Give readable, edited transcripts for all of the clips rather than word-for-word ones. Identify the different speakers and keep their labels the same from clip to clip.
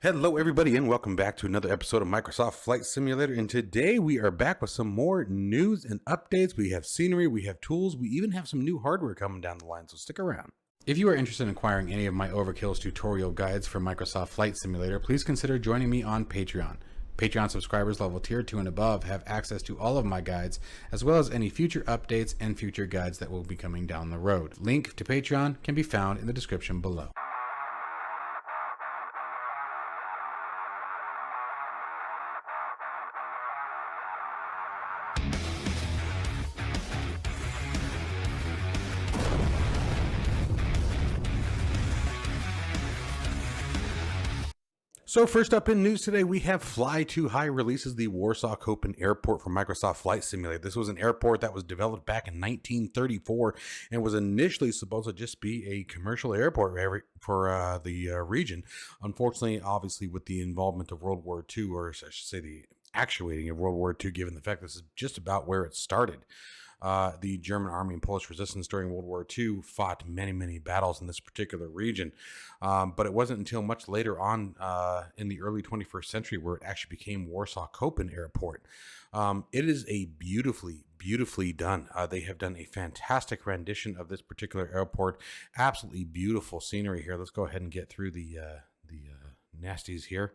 Speaker 1: Hello everybody and welcome back to another episode of Microsoft Flight Simulator, and today we are back with some more news and updates. We have scenery, we have tools, we even have some new hardware coming down the line, so stick around. If you are interested in acquiring any of my Overkills tutorial guides for Microsoft Flight Simulator, please consider joining me on Patreon. Patreon subscribers level tier 2 and above have access to all of my guides, as well as any future updates and future guides that will be coming down the road. Link to Patreon can be found in the description below. So first up in news today, we have Fly Too High releases the Warsaw Chopin Airport for Microsoft Flight Simulator. This was an airport that was developed back in 1934 and was initially supposed to just be a commercial airport for the region. Unfortunately, obviously, with the involvement of World War II, or I should say the actuating of World War II, given the fact this is just about where it started. The German army and Polish resistance during World War II fought many battles in this particular region. But it wasn't until much later on in the early 21st century where it actually became Warsaw Chopin Airport. It is a beautifully done. They have done a fantastic rendition of this particular airport. Absolutely beautiful scenery here. Let's go ahead and get through the nasties here.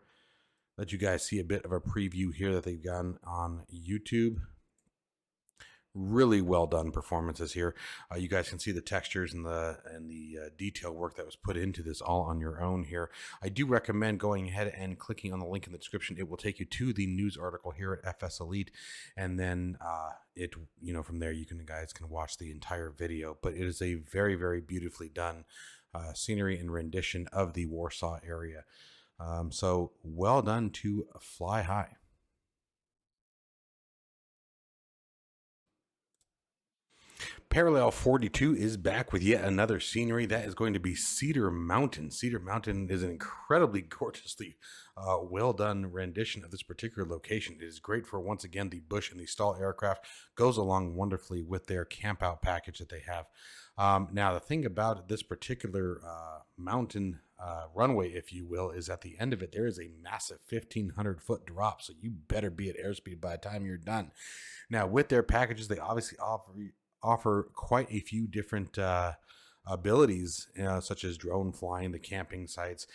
Speaker 1: Let you guys see a bit of a preview here that they've gotten on YouTube. Really well done performances here. You guys can see the textures and the detail work that was put into this all on your own here. I do recommend going ahead and clicking on the link in the description. It will take you to the news article here at FS Elite, and then from there you guys can watch the entire video. But it is a very beautifully done scenery and rendition of the Warsaw area. So well done to Fly High. Parallel 42 is back with yet another scenery. That is going to be Cedar Mountain. Cedar Mountain is an incredibly gorgeously well done rendition of this particular location. It is great for, once again, the bush and the stall aircraft. Goes along wonderfully with their camp out package that they have. Now, the thing about this particular mountain runway, if you will, is at the end of it, there is a massive 1,500-foot drop. So you better be at airspeed by the time you're done. Now, with their packages, they obviously offer quite a few different abilities, such as drone flying, the camping sites.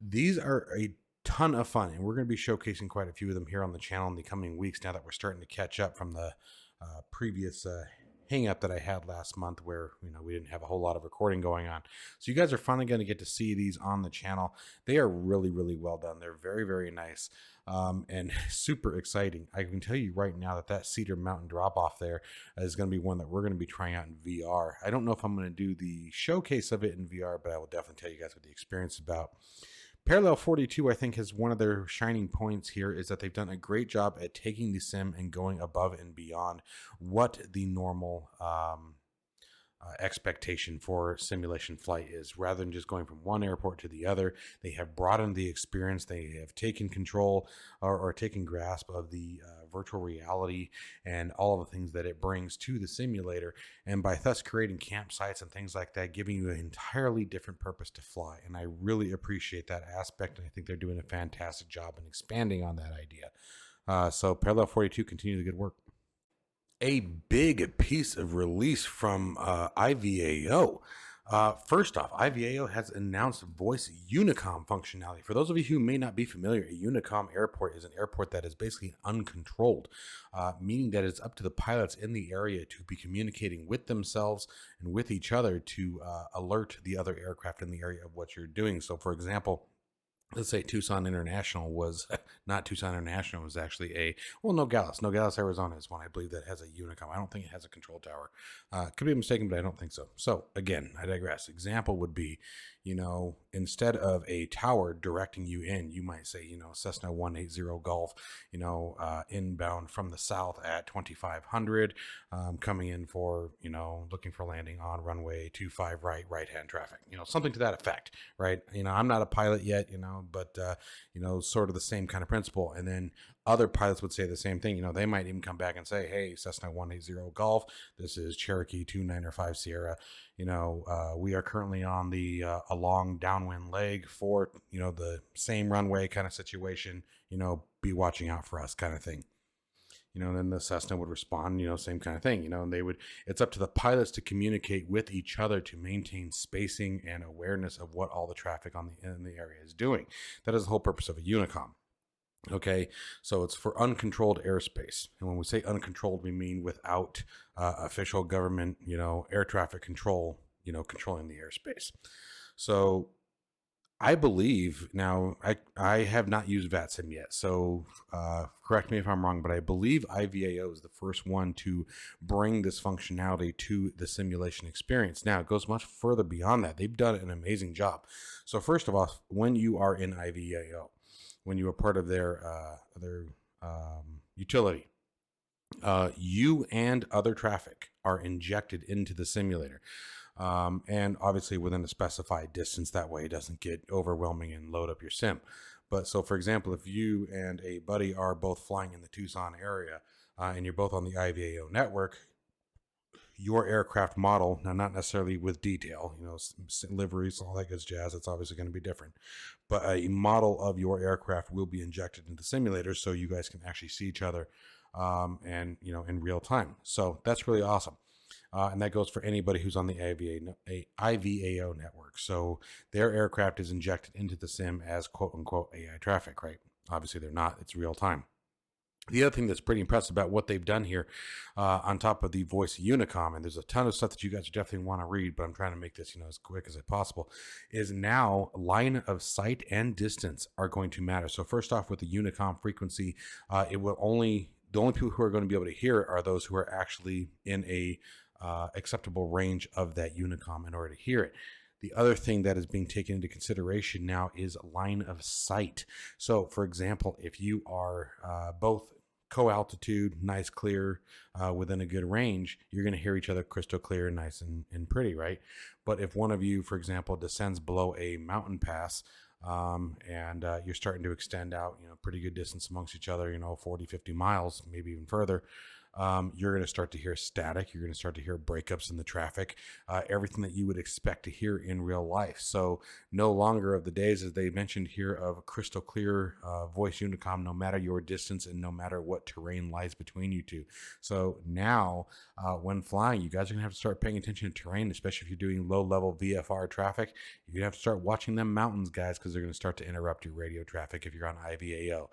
Speaker 1: These are a ton of fun, and we're going to be showcasing quite a few of them here on the channel in the coming weeks, now that we're starting to catch up from the previous hang up that I had last month, where we didn't have a whole lot of recording going on. So you guys are finally going to get to see these on the channel. They are really well done. They're very nice and super exciting. I can tell you right now that Cedar Mountain drop off there is going to be one that we're going to be trying out in VR. I don't know if I'm going to do the showcase of it in VR, but I will definitely tell you guys what the experience is about. Parallel 42, I think, has one of their shining points here is that they've done a great job at taking the sim and going above and beyond what the normal expectation for simulation flight is. Rather than just going from one airport to the other, they have broadened the experience. They have taken control or taken grasp of the virtual reality and all of the things that it brings to the simulator, and by thus creating campsites and things like that, giving you an entirely different purpose to fly. And I really appreciate that aspect, and I think they're doing a fantastic job in expanding on that idea. So Parallel 42, continue the good work. A big piece of release from IVAO. First off, IVAO has announced voice UNICOM functionality. For those of you who may not be familiar, a UNICOM airport is an airport that is basically uncontrolled, meaning that it's up to the pilots in the area to be communicating with themselves and with each other to alert the other aircraft in the area of what you're doing. So, for example, let's say Tucson International was not Tucson International, was actually Nogales, Arizona is one, I believe, that has a UNICOM. I don't think it has a control tower. Could be mistaken, but I don't think so. So again, I digress. Example would be, instead of a tower directing you in, you might say, Cessna 180 Golf, inbound from the south at 2500, coming in for, looking for landing on runway 25 right-hand traffic, something to that effect, right? I'm not a pilot yet, but, sort of the same kind of principle. And then other pilots would say the same thing. You know, they might even come back and say, hey, Cessna 180 Golf, this is Cherokee 295 Sierra. You know, we are currently on the a long downwind leg for, you know, the same runway kind of situation. You know, be watching out for us kind of thing. You know, and then the Cessna would respond, you know, same kind of thing, you know, and they would, it's up to the pilots to communicate with each other to maintain spacing and awareness of what all the traffic in the area is doing. That is the whole purpose of a UNICOM. Okay, so it's for uncontrolled airspace. And when we say uncontrolled, we mean without official government, you know, air traffic control, you know, controlling the airspace. So I believe now, I have not used VATSIM yet, so correct me if I'm wrong, but I believe IVAO is the first one to bring this functionality to the simulation experience. Now, it goes much further beyond that. They've done an amazing job. So first of all, when you are in IVAO, when you are part of their utility, you and other traffic are injected into the simulator. And obviously within a specified distance, that way it doesn't get overwhelming and load up your sim. But so for example, if you and a buddy are both flying in the Tucson area and you're both on the IVAO network, your aircraft model, now not necessarily with detail, you know, liveries, all that good jazz, it's obviously going to be different, but a model of your aircraft will be injected into the simulator so you guys can actually see each other and, you know, in real time. So that's really awesome. And that goes for anybody who's on the IVAO network. So their aircraft is injected into the sim as quote unquote AI traffic, right? Obviously they're not, it's real time. The other thing that's pretty impressive about what they've done here on top of the voice of UNICOM, and there's a ton of stuff that you guys definitely want to read, but I'm trying to make this, you know, as quick as possible, is now line of sight and distance are going to matter. So first off, with the UNICOM frequency, the only people who are going to be able to hear it are those who are actually in a acceptable range of that UNICOM in order to hear it. The other thing that is being taken into consideration now is line of sight. So, for example, if you are both co-altitude, nice, clear, within a good range, you're going to hear each other crystal clear, nice and pretty, right? But if one of you, for example, descends below a mountain pass, and you're starting to extend out, you know, pretty good distance amongst each other, you know, 40, 50 miles, maybe even further, you're going to start to hear static. You're going to start to hear breakups in the traffic, everything that you would expect to hear in real life. So no longer of the days, as they mentioned here, of crystal clear voice UNICOM, no matter your distance and no matter what terrain lies between you two. So now when flying, you guys are going to have to start paying attention to terrain, especially if you're doing low level VFR traffic. You're going to have to start watching them mountains, guys, because they're going to start to interrupt your radio traffic if you're on IVAO.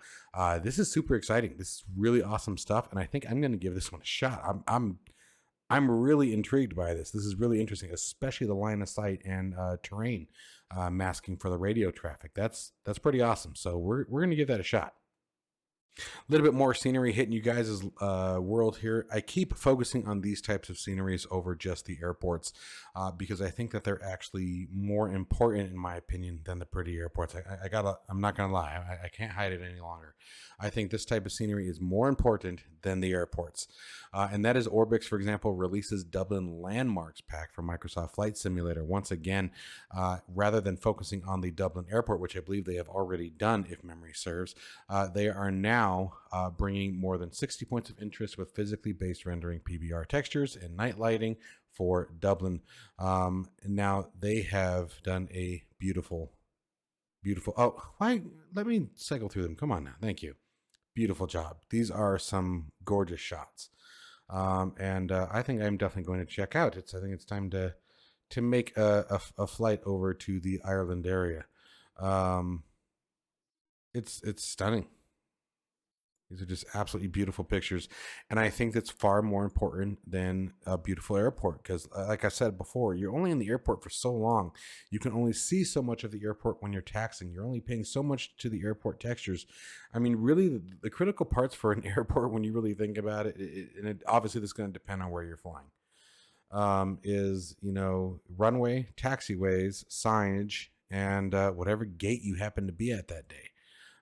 Speaker 1: This is super exciting. This is really awesome stuff, and I think I'm going to give this one a shot. I'm really intrigued by this. This is really interesting, especially the line of sight and terrain masking for the radio traffic. That's pretty awesome. So we're going to give that a shot. A little bit more scenery hitting you guys' world here. I keep focusing on these types of sceneries over just the airports because I think that they're actually more important, in my opinion, than the pretty airports. I'm not gonna lie, I can't hide it any longer. I think this type of scenery is more important than the airports, and that is Orbix, for example, releases Dublin Landmarks pack for Microsoft Flight Simulator. Once again, rather than focusing on the Dublin airport, which I believe they have already done, if memory serves, they are now bringing more than 60 points of interest with physically based rendering PBR textures and night lighting for Dublin. Now they have done a beautiful. Oh, why? Let me cycle through them. Come on now. Thank you. Beautiful job. These are some gorgeous shots. And I think I'm definitely going to check out. I think it's time to make a flight over to the Ireland area. It's stunning. These are just absolutely beautiful pictures. And I think that's far more important than a beautiful airport because, like I said before, you're only in the airport for so long. You can only see so much of the airport when you're taxiing. You're only paying so much to the airport textures. I mean, really, the critical parts for an airport, when you really think about it, obviously this is going to depend on where you're flying, is, you know, runway, taxiways, signage, and whatever gate you happen to be at that day.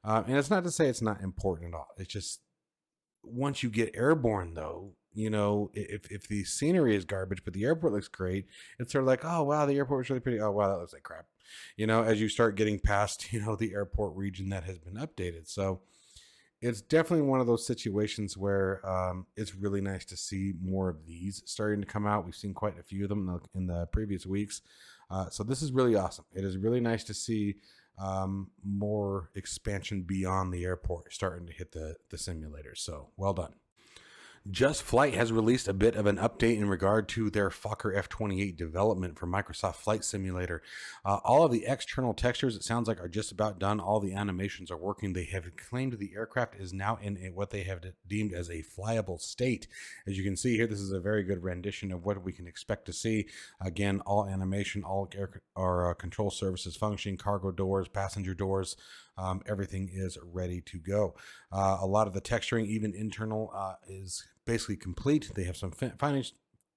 Speaker 1: And it's not to say it's not important at all. It's just once you get airborne, though, you know, if the scenery is garbage, but the airport looks great, it's sort of like, oh, wow, the airport was really pretty. Oh, wow, that looks like crap. You know, as you start getting past, you know, the airport region that has been updated. So it's definitely one of those situations where it's really nice to see more of these starting to come out. We've seen quite a few of them in the previous weeks. So this is really awesome. It is really nice to see more expansion beyond the airport starting to hit the simulator. So well done. Just Flight has released a bit of an update in regard to their Fokker F28 development for Microsoft Flight Simulator. All of the external textures, it sounds like, are just about done. All the animations are working. They have claimed the aircraft is now in what they have deemed as a flyable state. As you can see here, this is a very good rendition of what we can expect to see. Again, all animation, all control surfaces functioning, cargo doors, passenger doors, everything is ready to go. A lot of the texturing, even internal, is basically complete. They have some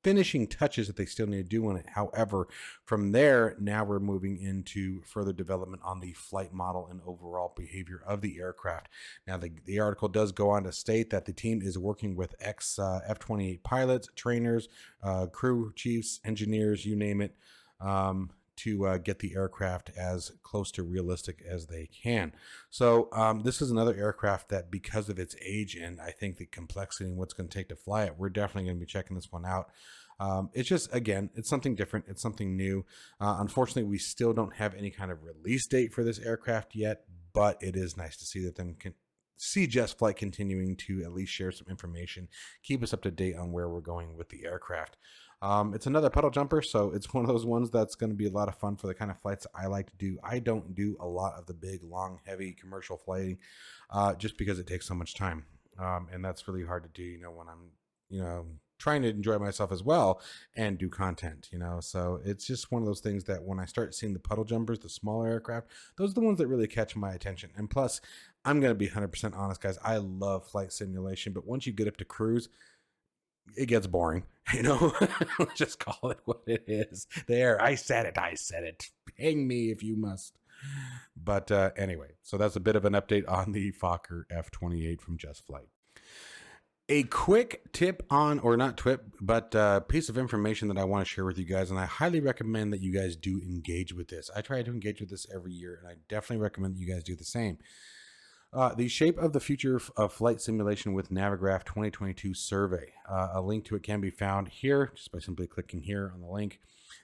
Speaker 1: finishing touches that they still need to do on it. However, from there, now we're moving into further development on the flight model and overall behavior of the aircraft. Now, the article does go on to state that the team is working with F-28 pilots, trainers, crew chiefs, engineers, you name it, to get the aircraft as close to realistic as they can. So this is another aircraft that, because of its age and I think the complexity and what's going to take to fly it, we're definitely going to be checking this one out. It's just, again, it's something different. It's something new. Unfortunately, we still don't have any kind of release date for this aircraft yet, but it is nice to see that them see Just Flight continuing to at least share some information, keep us up to date on where we're going with the aircraft. It's another puddle jumper, so it's one of those ones that's going to be a lot of fun for the kind of flights I like to do. I don't do a lot of the big, long, heavy commercial flighting just because it takes so much time. And that's really hard to do, when I'm, trying to enjoy myself as well and do content, So it's just one of those things that when I start seeing the puddle jumpers, the smaller aircraft, those are the ones that really catch my attention. And plus, I'm going to be 100% honest, guys. I love flight simulation, but once you get up to cruise, it gets boring, just call it what it is. There, I said it. Hang me if you must. But anyway, so that's a bit of an update on the Fokker F28 from Just Flight. A quick tip but piece of information that I want to share with you guys, and I highly recommend that you guys do engage with this. I try to engage with this every year, and I definitely recommend that you guys do the same. The Shape of the Future of Flight Simulation with Navigraph 2022 survey. A link to it can be found here just by simply clicking here on the link.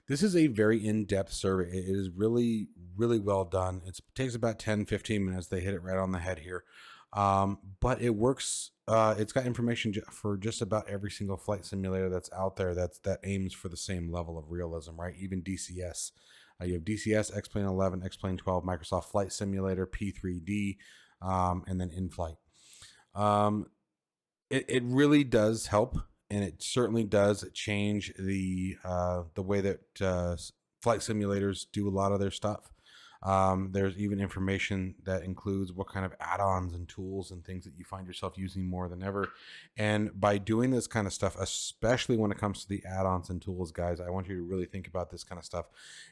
Speaker 1: This is a very in-depth survey. It is really, really well done. It takes about 10-15 minutes. They hit it right on the head here. But it works. It's got information for just about every single flight simulator that's out there that aims for the same level of realism, right? Even DCS. You have DCS, X-Plane 11, X-Plane 12, Microsoft Flight Simulator, P3D, and then in-flight. It really does help, and it certainly does change the way that flight simulators do a lot of their stuff. There's even information that includes what kind of add-ons and tools and things that you find yourself using more than ever. And by doing this kind of stuff, especially when it comes to the add-ons and tools, guys, I want you to really think about this kind of stuff.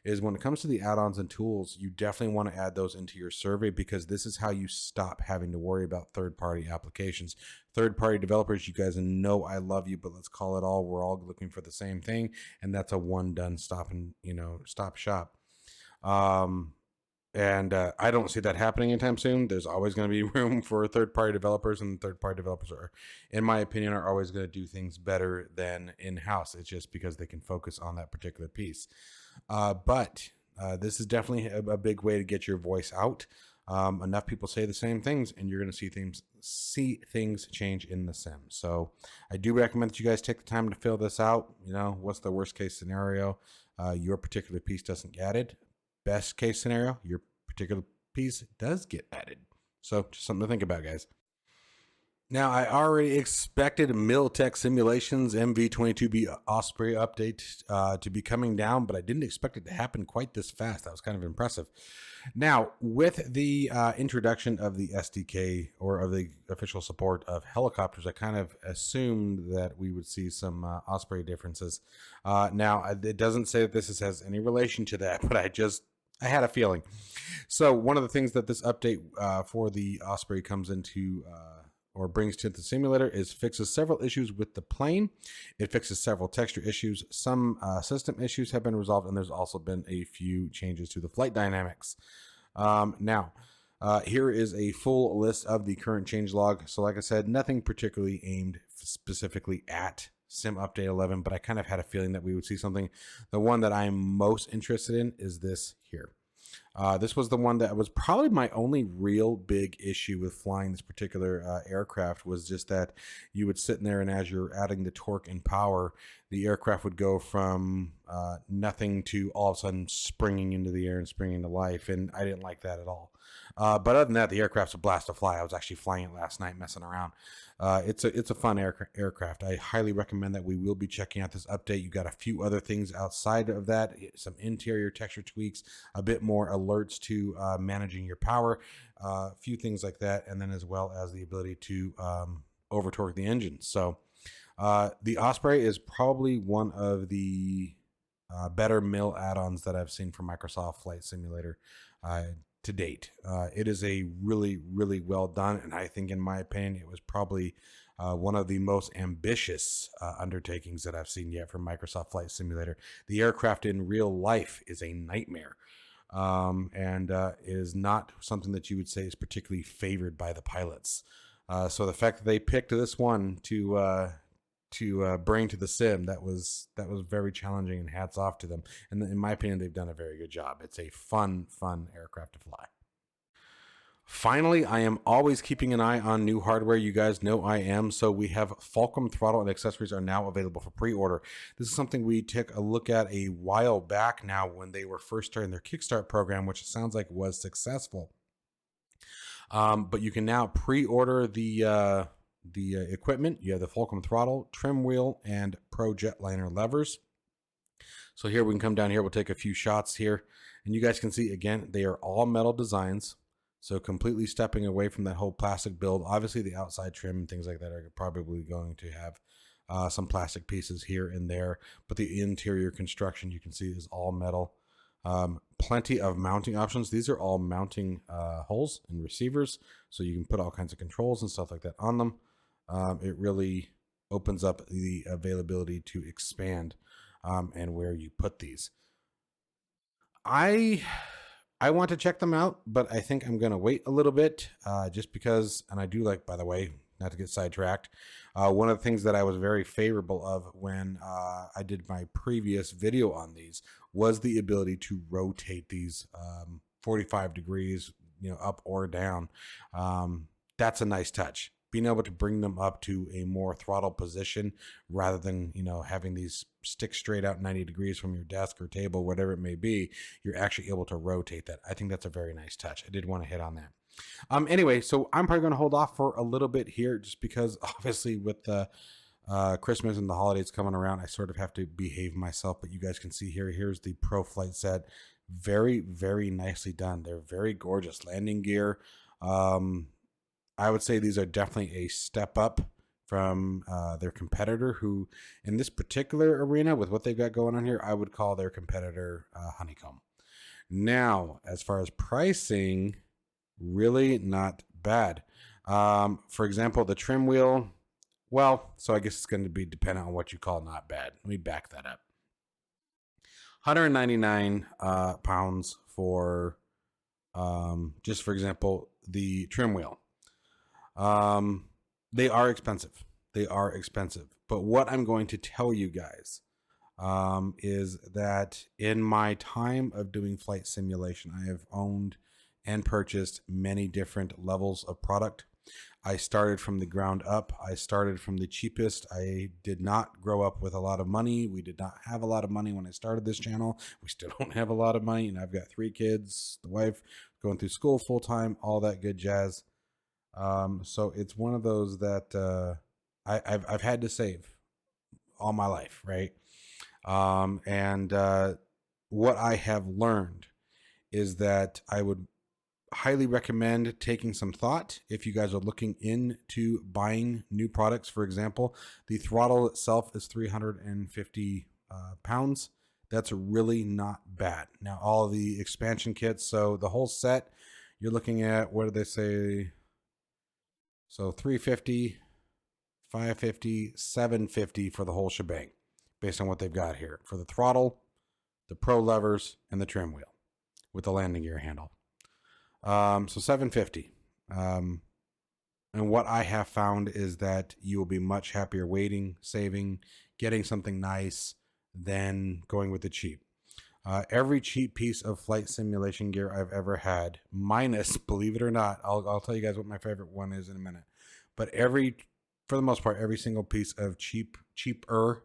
Speaker 1: Is when it comes to the add-ons and tools, you definitely want to add those into your survey, because this is how you stop having to worry about third-party applications. Third-party developers, you guys know I love you, but let's call it all. We're all looking for the same thing, and that's a one-done stop shop. And I don't see that happening anytime soon. There's always going to be room for third-party developers, and third-party developers are, in my opinion, are always going to do things better than in-house. It's just because they can focus on that particular piece. But this is definitely a big way to get your voice out. Enough people say the same things, and you're going to see things change in the sim. So I do recommend that you guys take the time to fill this out. What's the worst case scenario? Your particular piece doesn't get added. Best case scenario, your particular piece does get added. So just something to think about, guys. Now, I already expected Miltech Simulations MV-22B Osprey update to be coming down, but I didn't expect it to happen quite this fast. That was kind of impressive. Now, with the introduction of the SDK, or of the official support of helicopters, I kind of assumed that we would see some Osprey differences. Now, it doesn't say that this has any relation to that, but I had a feeling. So one of the things that this update for the Osprey comes into or brings to the simulator is fixes several issues with the plane. It fixes several texture issues. Some system issues have been resolved, and there's also been a few changes to the flight dynamics. Now, Here is a full list of the current changelog. So like I said, nothing particularly aimed specifically at Sim Update 11, but I kind of had a feeling that we would see something. The one that I'm most interested in is this here. This was the one that was probably my only real big issue with flying this particular aircraft, was just that you would sit in there, and as you're adding the torque and power, the aircraft would go from nothing to all of a sudden springing into the air and springing to life, and I didn't like that at all. But other than that, the aircraft's a blast to fly. I was actually flying it last night, messing around. It's a fun aircraft. I highly recommend that we will be checking out this update. You got a few other things outside of that, some interior texture tweaks, a bit more alerts to managing your power, a few things like that, and then as well as the ability to over torque the engine. So the Osprey is probably one of the better mill add-ons that I've seen for Microsoft Flight Simulator to date. It is a really, really well done, and I think, in my opinion, it was probably one of the most ambitious undertakings that I've seen yet from Microsoft Flight Simulator. The aircraft in real life is a nightmare, and is not something that you would say is particularly favored by the pilots. So the fact that they picked this one to bring to the sim, that was very challenging, and hats off to them. And in my opinion, they've done a very good job. It's a fun aircraft to fly. Finally, I am always keeping an eye on new hardware. You guys know I am. So we have Fulcrum throttle and accessories are now available for pre-order. This is something we took a look at a while back now when they were first starting their Kickstart program, which it sounds like was successful. But you can now pre-order the equipment. You have the Fulcrum throttle, trim wheel, and Pro Jetliner levers. So here we can come down here. We'll take a few shots here, and you guys can see, again, they are all metal designs. So completely stepping away from that whole plastic build. Obviously, the outside trim and things like that are probably going to have some plastic pieces here and there, but the interior construction, you can see, is all metal. Plenty of mounting options. These are all mounting holes and receivers, so you can put all kinds of controls and stuff like that on them. It really opens up the availability to expand and where you put these. I want to check them out, but I think I'm going to wait a little bit just because, and I do like, by the way, not to get sidetracked, one of the things that I was very favorable of when I did my previous video on these was the ability to rotate these 45 degrees, up or down. That's a nice touch. Being able to bring them up to a more throttle position rather than, having these stick straight out 90 degrees from your desk or table, whatever it may be, you're actually able to rotate that. I think that's a very nice touch. I did want to hit on that. Anyway, so I'm probably going to hold off for a little bit here just because obviously with the Christmas and the holidays coming around, I sort of have to behave myself. But you guys can see here's the Pro Flight set. Very, very nicely done. They're very gorgeous. Landing gear. I would say these are definitely a step up from their competitor, who in this particular arena with what they've got going on here, I would call their competitor Honeycomb. Now, as far as pricing, really not bad. For example, the trim wheel, well, so I guess it's going to be dependent on what you call not bad. Let me back that up. 199 pounds for, just for example, the trim wheel. They are expensive. But what I'm going to tell you guys is that in my time of doing flight simulation, I have owned and purchased many different levels of product. I started from the ground up. I started from the cheapest. I did not grow up with a lot of money. We did not have a lot of money when I started this channel. We still don't have a lot of money, and I've got 3 kids, the wife going through school full time, all that good jazz. So it's one of those that I've had to save all my life, right? And what I have learned is that I would highly recommend taking some thought if you guys are looking into buying new products. For example, the throttle itself is 350 pounds. That's really not bad. Now, all of the expansion kits, so the whole set, you're looking at, what did they say? So 350, 550, 750 for the whole shebang, based on what they've got here for the throttle, the pro levers, and the trim wheel with the landing gear handle. So $750. And what I have found is that you will be much happier waiting, saving, getting something nice than going with the cheap. Every cheap piece of flight simulation gear I've ever had, minus, believe it or not, I'll tell you guys what my favorite one is in a minute. But for the most part, every single piece of cheaper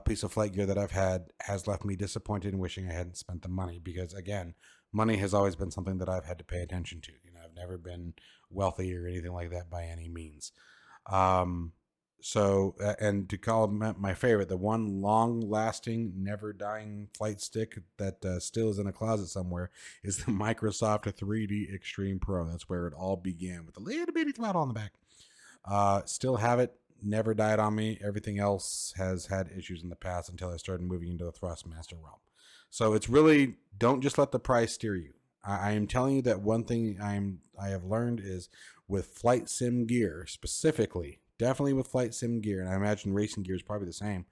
Speaker 1: piece of flight gear that I've had has left me disappointed and wishing I hadn't spent the money, because again, money has always been something that I've had to pay attention to. You know, I've never been wealthy or anything like that by any means. And to call my favorite, the one long-lasting, never-dying flight stick that still is in a closet somewhere, is the Microsoft 3D Extreme Pro. That's where it all began, with a little bitty throttle on the back. Still have it. Never died on me. Everything else has had issues in the past until I started moving into the Thrustmaster realm. So it's really, don't just let the price steer you. I am telling you that one thing I have learned is, with flight sim gear specifically, definitely with flight sim gear, and I imagine racing gear is probably the same,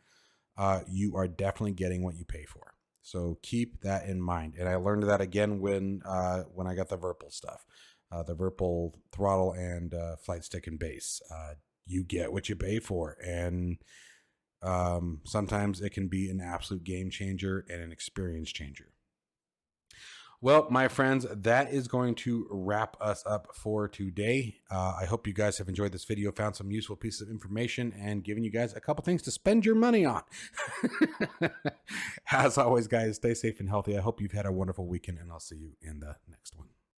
Speaker 1: you are definitely getting what you pay for. So keep that in mind. And I learned that again when I got the virpil stuff, the virpil throttle and flight stick and base. You get what you pay for, and sometimes it can be an absolute game changer and an experience changer. Well, my friends, that is going to wrap us up for today. I hope you guys have enjoyed this video, found some useful pieces of information, and given you guys a couple things to spend your money on. As always, guys, stay safe and healthy. I hope you've had a wonderful weekend, and I'll see you in the next one.